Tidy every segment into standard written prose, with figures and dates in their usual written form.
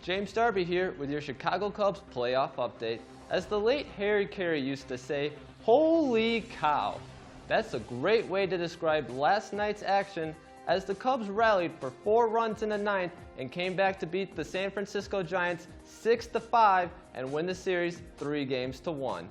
James Darby here with your Chicago Cubs playoff update. As the late Harry Carey used to say, holy cow! That's a great way to describe last night's action as the Cubs rallied for 4 runs in the 9th and came back to beat the San Francisco Giants 6-5 and win the series 3-1.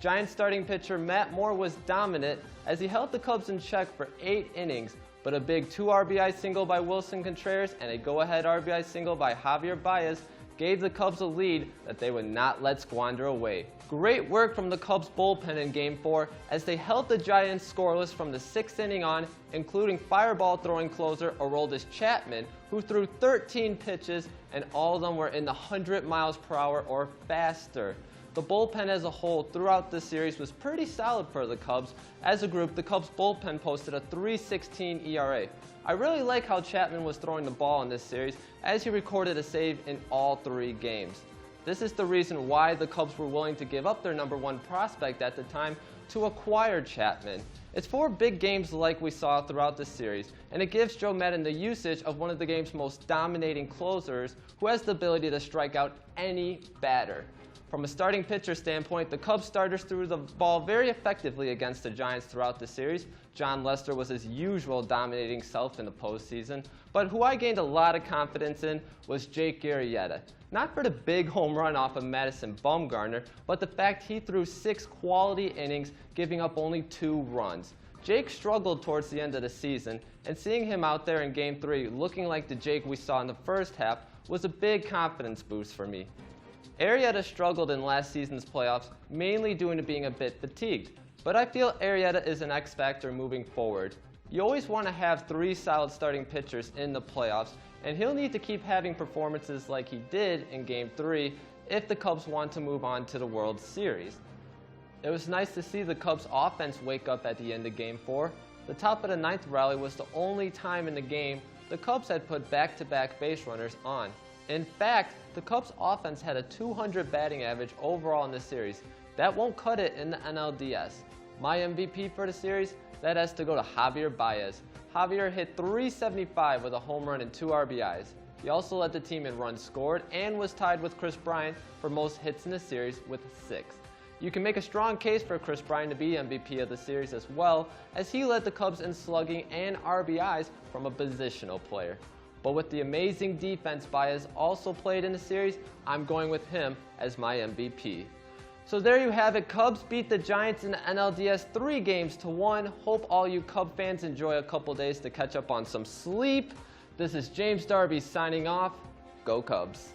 Giants starting pitcher Matt Moore was dominant as he held the Cubs in check for 8 innings, but a big 2 RBI single by Wilson Contreras and a go-ahead RBI single by Javier Baez gave the Cubs a lead that they would not let squander away. Great work from the Cubs bullpen in Game 4 as they held the Giants scoreless from the 6th inning on, including fireball-throwing closer Aroldis Chapman, who threw 13 pitches and all of them were in the 100 miles per hour or faster. The bullpen as a whole throughout the series was pretty solid for the Cubs. As a group, the Cubs bullpen posted a 3.16 ERA. I really like how Chapman was throwing the ball in this series as he recorded a save in all 3 games. This is the reason why the Cubs were willing to give up their #1 prospect at the time to acquire Chapman. It's 4 big games like we saw throughout the series, and it gives Joe Maddon the usage of one of the game's most dominating closers who has the ability to strike out any batter. From a starting pitcher standpoint, the Cubs starters threw the ball very effectively against the Giants throughout the series. Jon Lester was his usual dominating self in the postseason, but who I gained a lot of confidence in was Jake Arrieta. Not for the big home run off of Madison Bumgarner, but the fact he threw 6 quality innings, giving up only 2 runs. Jake struggled towards the end of the season, and seeing him out there in Game 3 looking like the Jake we saw in the first half was a big confidence boost for me. Arrieta struggled in last season's playoffs, mainly due to being a bit fatigued, but I feel Arrieta is an X factor moving forward. You always want to have 3 solid starting pitchers in the playoffs, and he'll need to keep having performances like he did in Game 3 if the Cubs want to move on to the World Series. It was nice to see the Cubs offense wake up at the end of Game 4. The top of the 9th rally was the only time in the game the Cubs had put back-to-back base runners on. In fact, the Cubs offense had a .200 batting average overall in the series. That won't cut it in the NLDS. My MVP for the series, that has to go to Javier Baez. Javier hit .375 with a home run and 2 RBIs. He also led the team in runs scored and was tied with Kris Bryant for most hits in the series with 6. You can make a strong case for Kris Bryant to be MVP of the series as well, as he led the Cubs in slugging and RBIs from a positional player. But with the amazing defense Baez also played in the series, I'm going with him as my MVP. So there you have it. Cubs beat the Giants in the NLDS 3-1. Hope all you Cub fans enjoy a couple days to catch up on some sleep. This is James Darby signing off. Go Cubs.